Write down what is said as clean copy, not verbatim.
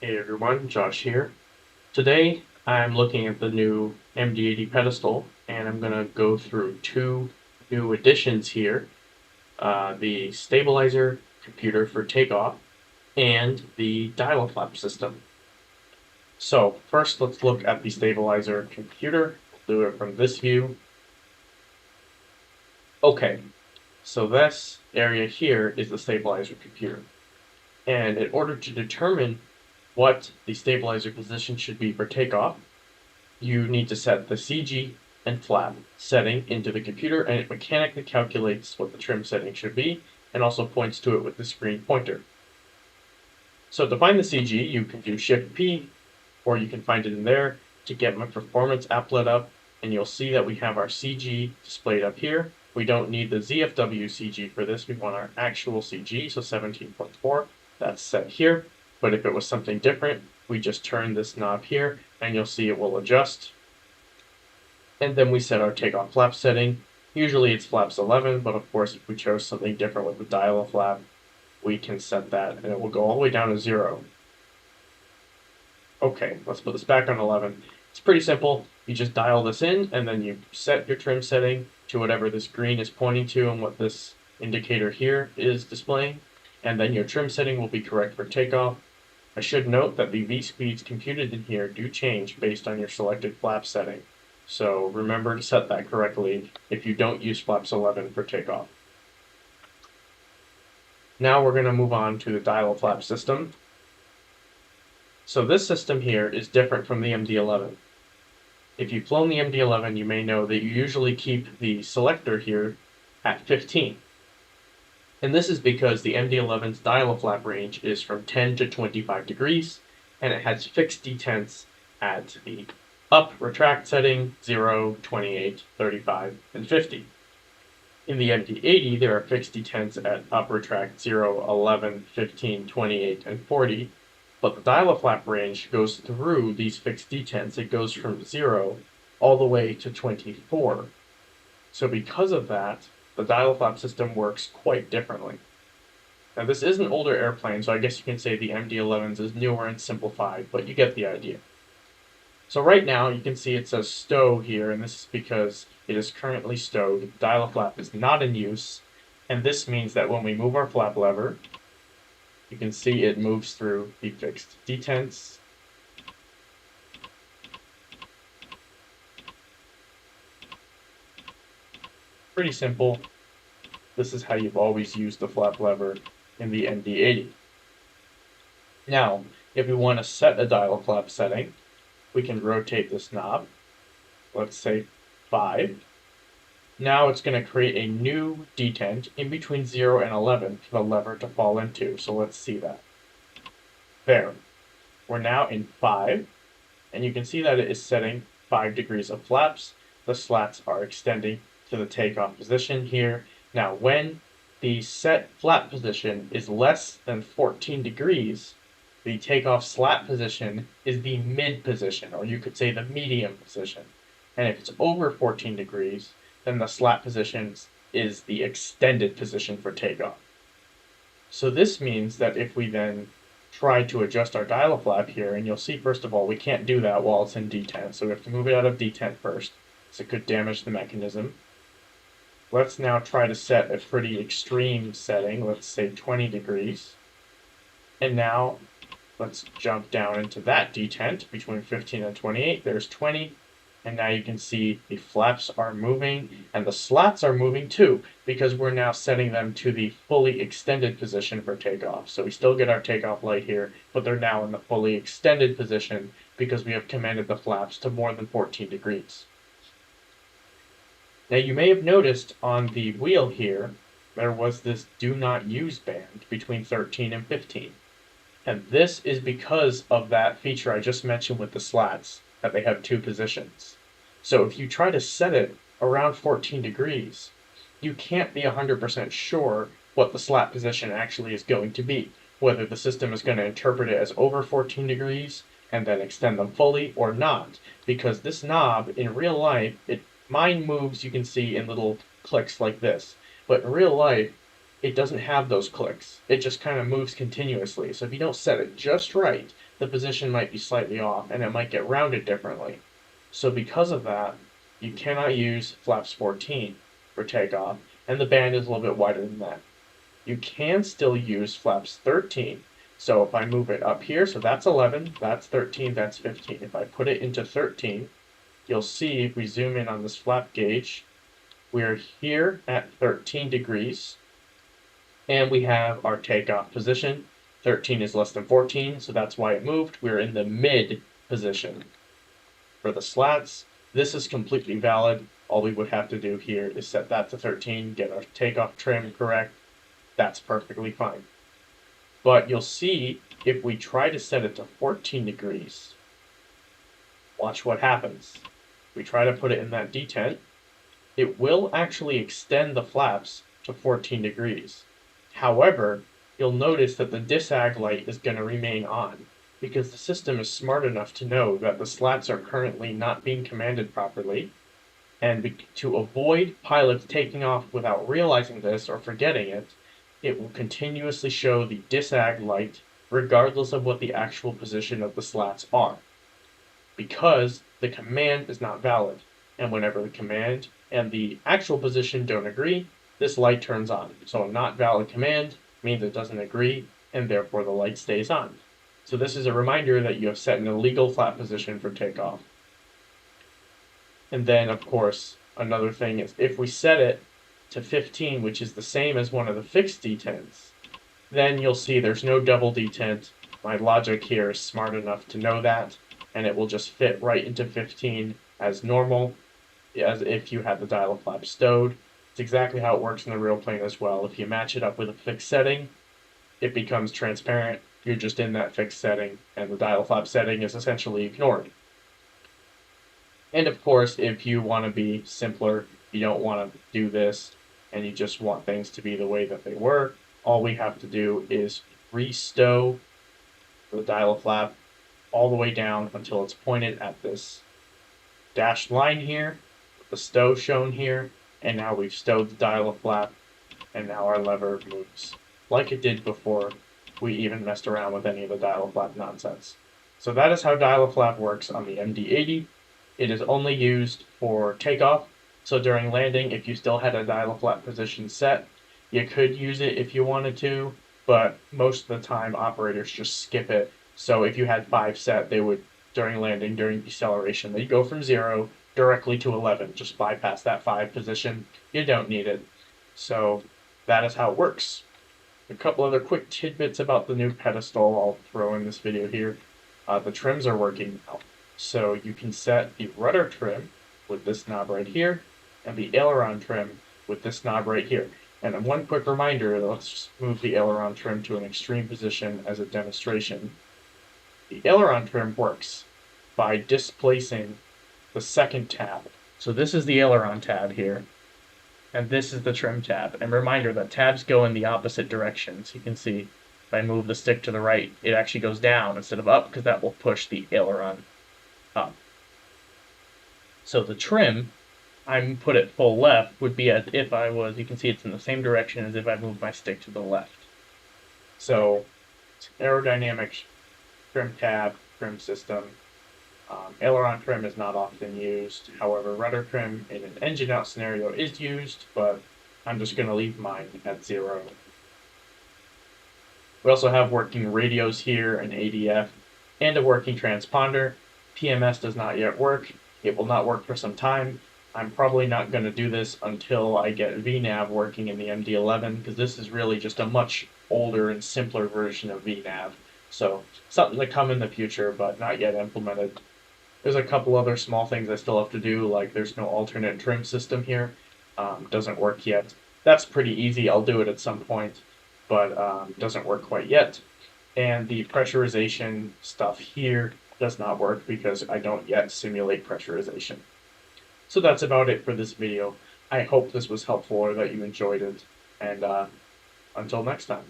Hey everyone, Josh here. Today I'm looking at the new MD-80 pedestal and I'm going to go through two new additions here. The stabilizer computer for takeoff and the dial flap system. So first let's look at the stabilizer computer. We'll do it from this view. Okay, so this area here is the stabilizer computer. And in order to determine what the stabilizer position should be for takeoff, you need to set the CG and flap setting into the computer, and it mechanically calculates what the trim setting should be and also points to it with the screen pointer. So to find the CG, you can do Shift P, or you can find it in there. To get my performance applet up, and you'll see that we have our CG displayed up here. We don't need the ZFW CG for this. We want our actual CG, so 17.4. That's set here. But if it was something different, we just turn this knob here, and you'll see it will adjust. And then we set our takeoff flap setting. Usually it's flaps 11, but of course if we chose something different with the dial flap, we can set that, and it will go all the way down to 0. Okay, let's put this back on 11. It's pretty simple. You just dial this in, and then you set your trim setting to whatever this green is pointing to and what this indicator here is displaying, and then your trim setting will be correct for takeoff. I should note that the V-speeds computed in here do change based on your selected flap setting, so remember to set that correctly if you don't use flaps 11 for takeoff. Now we're going to move on to the dial flap system. So this system here is different from the MD-11. If you've flown the MD-11, you may know that you usually keep the selector here at 15. And this is because the MD-11's dial flap range is from 10 to 25 degrees, and it has fixed detents at the up retract setting 0, 28, 35, and 50. In the MD-80, there are fixed detents at up retract 0, 11, 15, 28, and 40, but the dial flap range goes through these fixed detents. It goes from 0 all the way to 24. So because of that, the dial flap system works quite differently. Now this is an older airplane, so I guess you can say the MD-11's is newer and simplified, but you get the idea. So right now you can see it says stow here, and this is because it is currently stowed. The dial flap is not in use, and this means that when we move our flap lever, you can see it moves through the fixed detents. Pretty simple. This is how you've always used the flap lever in the MD-80. Now, if we want to set a dial flap setting, we can rotate this knob. Let's say 5. Now it's going to create a new detent in between 0 and 11 for the lever to fall into. So let's see that. There. We're now in 5, and you can see that it is setting 5 degrees of flaps. The slats are extending to the takeoff position here. Now, when the set flap position is less than 14 degrees, the takeoff slat position is the mid position, or you could say the medium position. And if it's over 14 degrees, then the slat position is the extended position for takeoff. So this means that if we then try to adjust our dial flap here, and you'll see first of all we can't do that while it's in detent, so we have to move it out of detent first, so it could damage the mechanism. Let's now try to set a pretty extreme setting, let's say 20 degrees. And now let's jump down into that detent between 15 and 28. There's 20. And now you can see the flaps are moving and the slats are moving too, because we're now setting them to the fully extended position for takeoff. So we still get our takeoff light here, but they're now in the fully extended position because we have commanded the flaps to more than 14 degrees. Now you may have noticed on the wheel here, there was this do not use band between 13 and 15. And this is because of that feature I just mentioned with the slats, that they have 2 positions. So if you try to set it around 14 degrees, you can't be 100% sure what the slat position actually is going to be, whether the system is going to interpret it as over 14 degrees and then extend them fully or not, because this knob in real life, mine moves, you can see, in little clicks like this, but in real life it doesn't have those clicks. It just kind of moves continuously. So if you don't set it just right, the position might be slightly off and it might get rounded differently. So because of that, you cannot use flaps 14 for takeoff, and the band is a little bit wider than that. You can still use flaps 13. So if I move it up here, so that's 11, that's 13, that's 15. If I put it into 13, you'll see if we zoom in on this flap gauge, we're here at 13 degrees, and we have our takeoff position. 13 is less than 14, so that's why it moved. We're in the mid position. For the slats, this is completely valid. All we would have to do here is set that to 13, get our takeoff trim correct. That's perfectly fine. But you'll see if we try to set it to 14 degrees, watch what happens. We try to put it in that detent, it will actually extend the flaps to 14 degrees. However, you'll notice that the disag light is going to remain on because the system is smart enough to know that the slats are currently not being commanded properly, and to avoid pilots taking off without realizing this or forgetting it, it will continuously show the disag light regardless of what the actual position of the slats are, because the command is not valid, and whenever the command and the actual position don't agree, this light turns on. So a not valid command means it doesn't agree, and therefore the light stays on. So this is a reminder that you have set an illegal flap position for takeoff. And then, of course, another thing is if we set it to 15, which is the same as one of the fixed detents, then you'll see there's no double detent. My logic here is smart enough to know that, and it will just fit right into 15 as normal, as if you had the dial flap stowed. It's exactly how it works in the real plane as well. If you match it up with a fixed setting, it becomes transparent. You're just in that fixed setting, and the dial flap setting is essentially ignored. And of course, if you want to be simpler, you don't want to do this, and you just want things to be the way that they were, all we have to do is restow the dial flap all the way down until it's pointed at this dashed line here, the stow shown here, and now we've stowed the dial flap, and now our lever moves like it did before we even messed around with any of the dial flap nonsense. So that is how dial flap works on the MD-80. It is only used for takeoff, so during landing, if you still had a dial flap position set, you could use it if you wanted to, but most of the time operators just skip it. So if you had 5 set, they would, during landing, during deceleration, they'd go from 0 directly to 11, just bypass that 5 position. You don't need it. So that is how it works. A couple other quick tidbits about the new pedestal I'll throw in this video here. The trims are working now. So you can set the rudder trim with this knob right here, and the aileron trim with this knob right here. And one quick reminder, let's just move the aileron trim to an extreme position as a demonstration. The aileron trim works by displacing the second tab. So this is the aileron tab here, and this is the trim tab. And reminder that tabs go in the opposite directions. You can see if I move the stick to the right, it actually goes down instead of up, because that will push the aileron up. So the trim, I put it full left, would be as if I was, you can see it's in the same direction as if I moved my stick to the left. So it's aerodynamic trim tab, trim system. Aileron trim is not often used. However, rudder trim in an engine out scenario is used, but I'm just going to leave mine at 0. We also have working radios here, an ADF, and a working transponder. PMS does not yet work. It will not work for some time. I'm probably not going to do this until I get VNAV working in the MD-11, because this is really just a much older and simpler version of VNAV. So something to come in the future, but not yet implemented. There's a couple other small things I still have to do, like there's no alternate trim system here. Doesn't work yet. That's pretty easy. I'll do it at some point, but doesn't work quite yet. And the pressurization stuff here does not work because I don't yet simulate pressurization. So that's about it for this video. I hope this was helpful or that you enjoyed it. And until next time.